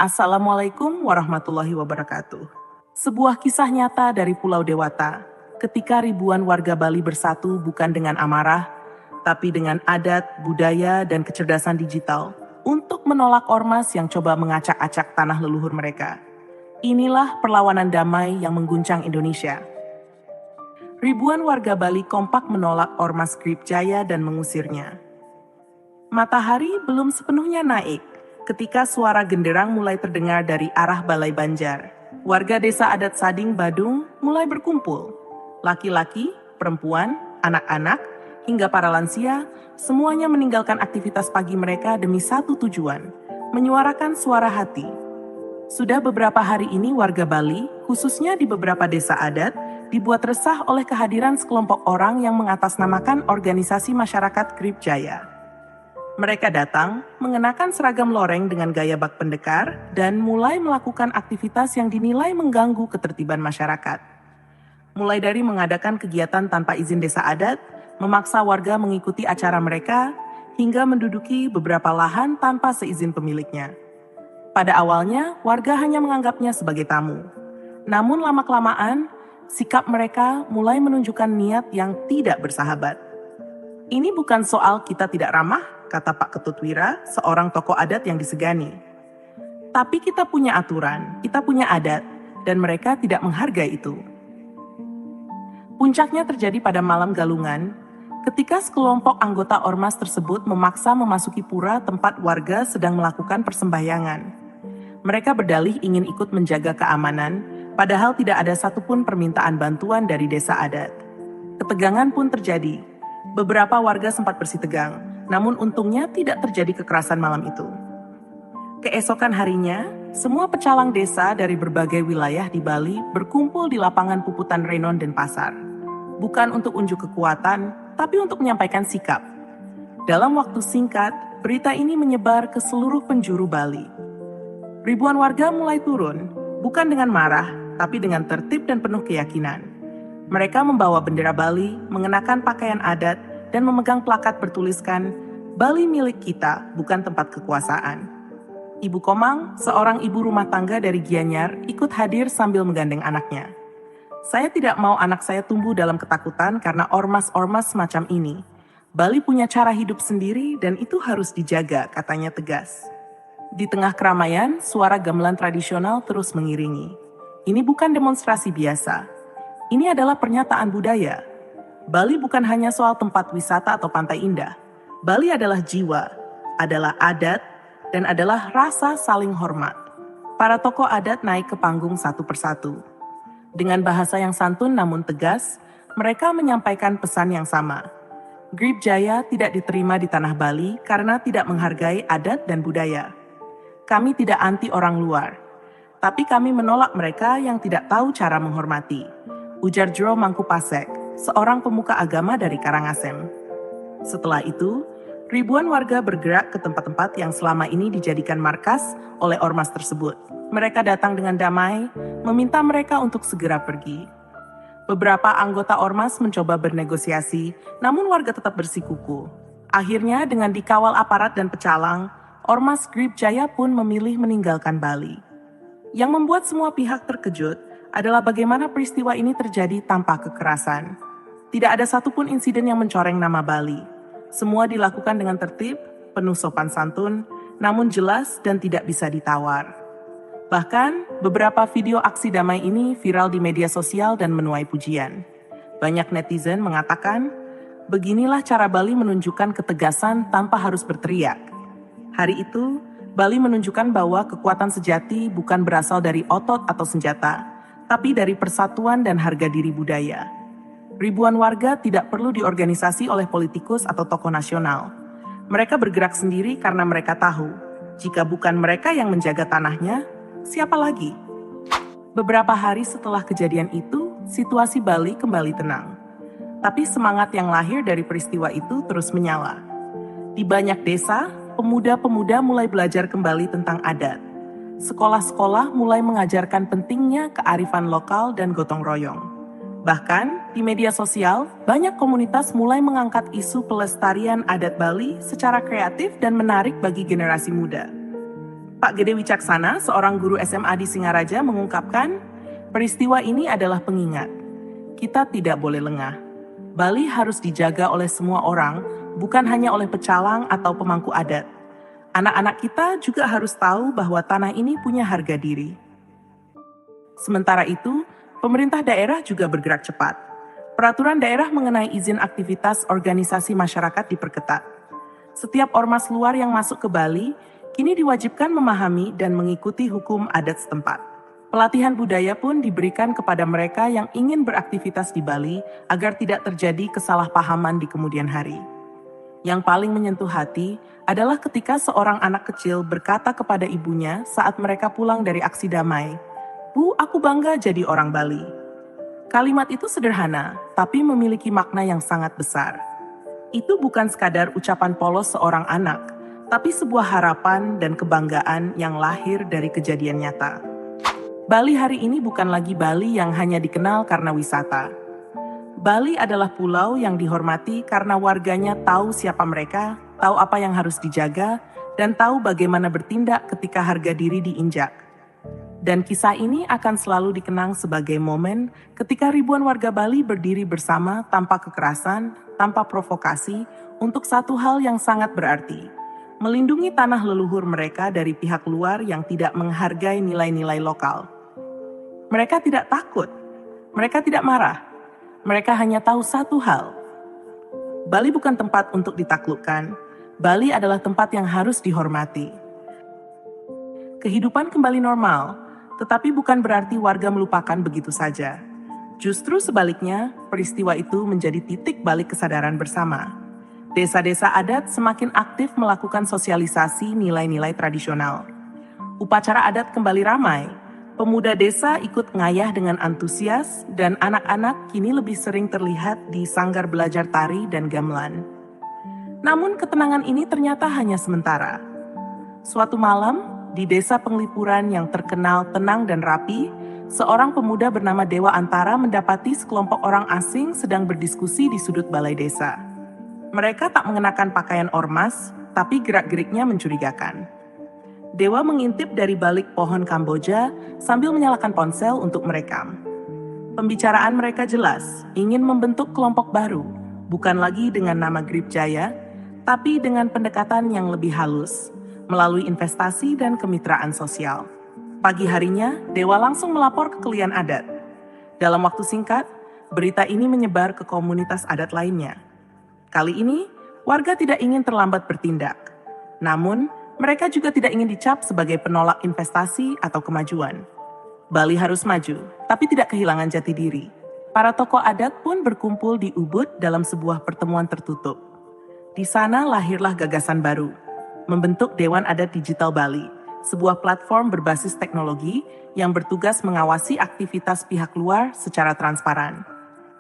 Assalamualaikum warahmatullahi wabarakatuh. Sebuah kisah nyata dari Pulau Dewata, ketika ribuan warga Bali bersatu bukan dengan amarah, tapi dengan adat, budaya, dan kecerdasan digital untuk menolak ormas yang coba mengacak-acak tanah leluhur mereka. Inilah perlawanan damai yang mengguncang Indonesia. Ribuan warga Bali kompak menolak ormas Grip Jaya dan mengusirnya. Matahari belum sepenuhnya naik ketika suara genderang mulai terdengar dari arah Balai Banjar. Warga desa adat Sading Badung mulai berkumpul. Laki-laki, perempuan, anak-anak, hingga para lansia, semuanya meninggalkan aktivitas pagi mereka demi satu tujuan, menyuarakan suara hati. Sudah beberapa hari ini warga Bali, khususnya di beberapa desa adat, dibuat resah oleh kehadiran sekelompok orang yang mengatasnamakan organisasi masyarakat Grip Jaya. Mereka datang, mengenakan seragam loreng dengan gaya bak pendekar, dan mulai melakukan aktivitas yang dinilai mengganggu ketertiban masyarakat. Mulai dari mengadakan kegiatan tanpa izin desa adat, memaksa warga mengikuti acara mereka, hingga menduduki beberapa lahan tanpa seizin pemiliknya. Pada awalnya, warga hanya menganggapnya sebagai tamu. Namun lama-kelamaan, sikap mereka mulai menunjukkan niat yang tidak bersahabat. Ini bukan soal kita tidak ramah, kata Pak Ketut Wira, seorang tokoh adat yang disegani. Tapi kita punya aturan, kita punya adat, dan mereka tidak menghargai itu. Puncaknya terjadi pada malam galungan, ketika sekelompok anggota ormas tersebut memaksa memasuki pura tempat warga sedang melakukan persembahyangan. Mereka berdalih ingin ikut menjaga keamanan, padahal tidak ada satupun permintaan bantuan dari desa adat. Ketegangan pun terjadi. Beberapa warga sempat bersitegang, namun untungnya tidak terjadi kekerasan malam itu. Keesokan harinya, semua pecalang desa dari berbagai wilayah di Bali berkumpul di lapangan Puputan Renon dan Pasar. Bukan untuk unjuk kekuatan, tapi untuk menyampaikan sikap. Dalam waktu singkat, berita ini menyebar ke seluruh penjuru Bali. Ribuan warga mulai turun, bukan dengan marah, tapi dengan tertib dan penuh keyakinan. Mereka membawa bendera Bali, mengenakan pakaian adat, dan memegang plakat bertuliskan, Bali milik kita, bukan tempat kekuasaan. Ibu Komang, seorang ibu rumah tangga dari Gianyar, ikut hadir sambil menggandeng anaknya. Saya tidak mau anak saya tumbuh dalam ketakutan karena ormas-ormas semacam ini. Bali punya cara hidup sendiri dan itu harus dijaga, katanya tegas. Di tengah keramaian, suara gamelan tradisional terus mengiringi. Ini bukan demonstrasi biasa. Ini adalah pernyataan budaya. Bali bukan hanya soal tempat wisata atau pantai indah. Bali adalah jiwa, adalah adat, dan adalah rasa saling hormat. Para tokoh adat naik ke panggung satu persatu. Dengan bahasa yang santun namun tegas, mereka menyampaikan pesan yang sama. Grip Jaya tidak diterima di tanah Bali karena tidak menghargai adat dan budaya. Kami tidak anti orang luar, tapi kami menolak mereka yang tidak tahu cara menghormati. Ujar Jero Mangkupasek, seorang pemuka agama dari Karangasem. Setelah itu, ribuan warga bergerak ke tempat-tempat yang selama ini dijadikan markas oleh ormas tersebut. Mereka datang dengan damai, meminta mereka untuk segera pergi. Beberapa anggota ormas mencoba bernegosiasi, namun warga tetap bersikuku. Akhirnya dengan dikawal aparat dan pecalang, ormas Grip Jaya pun memilih meninggalkan Bali. Yang membuat semua pihak terkejut adalah bagaimana peristiwa ini terjadi tanpa kekerasan. Tidak ada satupun insiden yang mencoreng nama Bali. Semua dilakukan dengan tertib, penuh sopan santun, namun jelas dan tidak bisa ditawar. Bahkan, beberapa video aksi damai ini viral di media sosial dan menuai pujian. Banyak netizen mengatakan, beginilah cara Bali menunjukkan ketegasan tanpa harus berteriak. Hari itu, Bali menunjukkan bahwa kekuatan sejati bukan berasal dari otot atau senjata, tapi dari persatuan dan harga diri budaya. Ribuan warga tidak perlu diorganisasi oleh politikus atau tokoh nasional. Mereka bergerak sendiri karena mereka tahu, jika bukan mereka yang menjaga tanahnya, siapa lagi? Beberapa hari setelah kejadian itu, situasi Bali kembali tenang. Tapi semangat yang lahir dari peristiwa itu terus menyala. Di banyak desa, pemuda-pemuda mulai belajar kembali tentang adat. Sekolah-sekolah mulai mengajarkan pentingnya kearifan lokal dan gotong royong. Bahkan, di media sosial, banyak komunitas mulai mengangkat isu pelestarian adat Bali secara kreatif dan menarik bagi generasi muda. Pak Gede Wicaksana, seorang guru SMA di Singaraja, mengungkapkan, peristiwa ini adalah pengingat. Kita tidak boleh lengah. Bali harus dijaga oleh semua orang, bukan hanya oleh pecalang atau pemangku adat. Anak-anak kita juga harus tahu bahwa tanah ini punya harga diri. Sementara itu, pemerintah daerah juga bergerak cepat. Peraturan daerah mengenai izin aktivitas organisasi masyarakat diperketat. Setiap ormas luar yang masuk ke Bali kini diwajibkan memahami dan mengikuti hukum adat setempat. Pelatihan budaya pun diberikan kepada mereka yang ingin beraktivitas di Bali agar tidak terjadi kesalahpahaman di kemudian hari. Yang paling menyentuh hati adalah ketika seorang anak kecil berkata kepada ibunya saat mereka pulang dari aksi damai, "Bu, aku bangga jadi orang Bali." Kalimat itu sederhana, tapi memiliki makna yang sangat besar. Itu bukan sekadar ucapan polos seorang anak, tapi sebuah harapan dan kebanggaan yang lahir dari kejadian nyata. Bali hari ini bukan lagi Bali yang hanya dikenal karena wisata. Bali adalah pulau yang dihormati karena warganya tahu siapa mereka, tahu apa yang harus dijaga, dan tahu bagaimana bertindak ketika harga diri diinjak. Dan kisah ini akan selalu dikenang sebagai momen ketika ribuan warga Bali berdiri bersama tanpa kekerasan, tanpa provokasi, untuk satu hal yang sangat berarti, melindungi tanah leluhur mereka dari pihak luar yang tidak menghargai nilai-nilai lokal. Mereka tidak takut, mereka tidak marah, mereka hanya tahu satu hal. Bali bukan tempat untuk ditaklukkan, Bali adalah tempat yang harus dihormati. Kehidupan kembali normal, tetapi bukan berarti warga melupakan begitu saja. Justru sebaliknya, peristiwa itu menjadi titik balik kesadaran bersama. Desa-desa adat semakin aktif melakukan sosialisasi nilai-nilai tradisional. Upacara adat kembali ramai. Pemuda desa ikut ngayah dengan antusias dan anak-anak kini lebih sering terlihat di sanggar belajar tari dan gamelan. Namun ketenangan ini ternyata hanya sementara. Suatu malam, di desa Penglipuran yang terkenal tenang dan rapi, seorang pemuda bernama Dewa Antara mendapati sekelompok orang asing sedang berdiskusi di sudut balai desa. Mereka tak mengenakan pakaian ormas, tapi gerak-geriknya mencurigakan. Dewa mengintip dari balik pohon Kamboja sambil menyalakan ponsel untuk merekam. Pembicaraan mereka jelas, ingin membentuk kelompok baru, bukan lagi dengan nama Grip Jaya, tapi dengan pendekatan yang lebih halus, melalui investasi dan kemitraan sosial. Pagi harinya, Dewa langsung melapor ke klien adat. Dalam waktu singkat, berita ini menyebar ke komunitas adat lainnya. Kali ini, warga tidak ingin terlambat bertindak. Namun, mereka juga tidak ingin dicap sebagai penolak investasi atau kemajuan. Bali harus maju, tapi tidak kehilangan jati diri. Para tokoh adat pun berkumpul di Ubud dalam sebuah pertemuan tertutup. Di sana lahirlah gagasan baru, membentuk Dewan Adat Digital Bali, sebuah platform berbasis teknologi yang bertugas mengawasi aktivitas pihak luar secara transparan.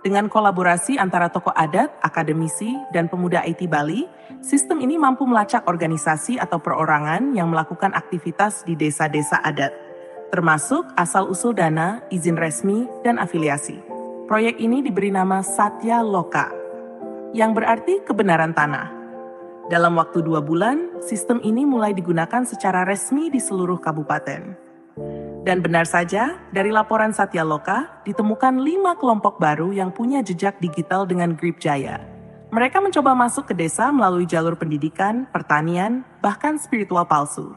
Dengan kolaborasi antara tokoh adat, akademisi, dan pemuda IT Bali, sistem ini mampu melacak organisasi atau perorangan yang melakukan aktivitas di desa-desa adat, termasuk asal-usul dana, izin resmi, dan afiliasi. Proyek ini diberi nama Satya Loka, yang berarti kebenaran tanah. Dalam waktu 2 bulan, sistem ini mulai digunakan secara resmi di seluruh kabupaten. Dan benar saja, dari laporan Satya Loka, ditemukan 5 kelompok baru yang punya jejak digital dengan Grip Jaya. Mereka mencoba masuk ke desa melalui jalur pendidikan, pertanian, bahkan spiritual palsu.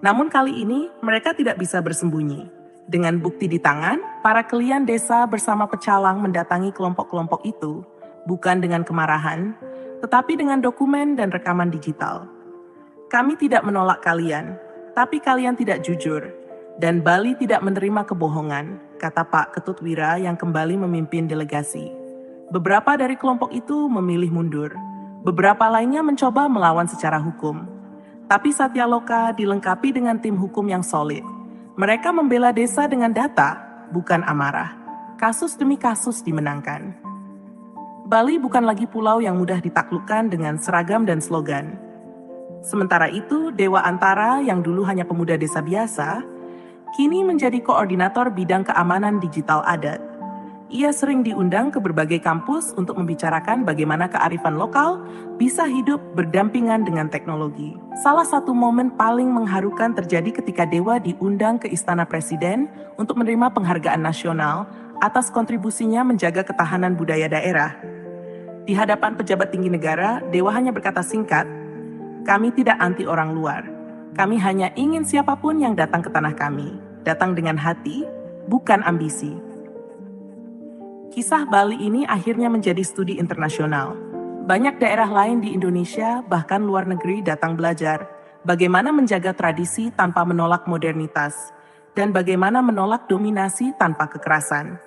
Namun kali ini, mereka tidak bisa bersembunyi. Dengan bukti di tangan, para klien desa bersama pecalang mendatangi kelompok-kelompok itu, bukan dengan kemarahan, tetapi dengan dokumen dan rekaman digital. Kami tidak menolak kalian, tapi kalian tidak jujur. Dan Bali tidak menerima kebohongan, kata Pak Ketut Wira yang kembali memimpin delegasi. Beberapa dari kelompok itu memilih mundur. Beberapa lainnya mencoba melawan secara hukum. Tapi Satya Loka dilengkapi dengan tim hukum yang solid. Mereka membela desa dengan data, bukan amarah. Kasus demi kasus dimenangkan. Bali bukan lagi pulau yang mudah ditaklukkan dengan seragam dan slogan. Sementara itu, Dewa Antara yang dulu hanya pemuda desa biasa, kini menjadi koordinator bidang keamanan digital adat. Ia sering diundang ke berbagai kampus untuk membicarakan bagaimana kearifan lokal bisa hidup berdampingan dengan teknologi. Salah satu momen paling mengharukan terjadi ketika Dewa diundang ke Istana Presiden untuk menerima penghargaan nasional atas kontribusinya menjaga ketahanan budaya daerah. Di hadapan pejabat tinggi negara, Dewa hanya berkata singkat, "Kami tidak anti orang luar. Kami hanya ingin siapapun yang datang ke tanah kami, datang dengan hati, bukan ambisi." Kisah Bali ini akhirnya menjadi studi internasional. Banyak daerah lain di Indonesia, bahkan luar negeri datang belajar bagaimana menjaga tradisi tanpa menolak modernitas, dan bagaimana menolak dominasi tanpa kekerasan.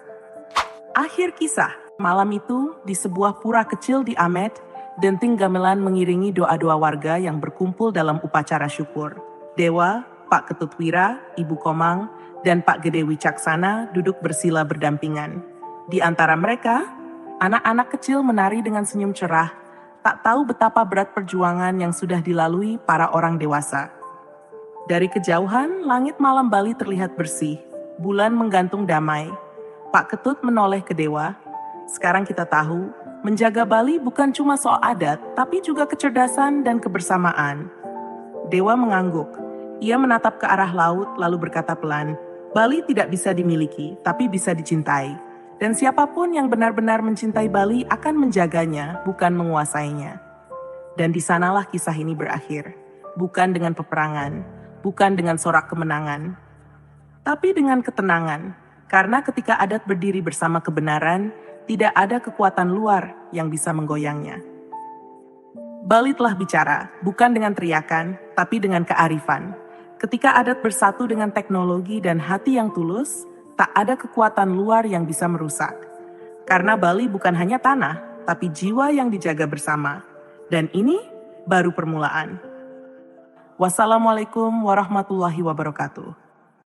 Akhir kisah, malam itu di sebuah pura kecil di Amed, denting gamelan mengiringi doa-doa warga yang berkumpul dalam upacara syukur. Dewa, Pak Ketut Wira, Ibu Komang, dan Pak Gede Wicaksana duduk bersila berdampingan. Di antara mereka, anak-anak kecil menari dengan senyum cerah, tak tahu betapa berat perjuangan yang sudah dilalui para orang dewasa. Dari kejauhan, langit malam Bali terlihat bersih, bulan menggantung damai. Pak Ketut menoleh ke Dewa. Sekarang kita tahu, menjaga Bali bukan cuma soal adat, tapi juga kecerdasan dan kebersamaan. Dewa mengangguk. Ia menatap ke arah laut lalu berkata pelan, "Bali tidak bisa dimiliki, tapi bisa dicintai. Dan siapapun yang benar-benar mencintai Bali akan menjaganya, bukan menguasainya." Dan di sanalah kisah ini berakhir. Bukan dengan peperangan, bukan dengan sorak kemenangan, tapi dengan ketenangan. Karena ketika adat berdiri bersama kebenaran, tidak ada kekuatan luar yang bisa menggoyangnya. Bali telah bicara, bukan dengan teriakan, tapi dengan kearifan. Ketika adat bersatu dengan teknologi dan hati yang tulus, tak ada kekuatan luar yang bisa merusak. Karena Bali bukan hanya tanah, tapi jiwa yang dijaga bersama. Dan ini baru permulaan. Wassalamualaikum warahmatullahi wabarakatuh.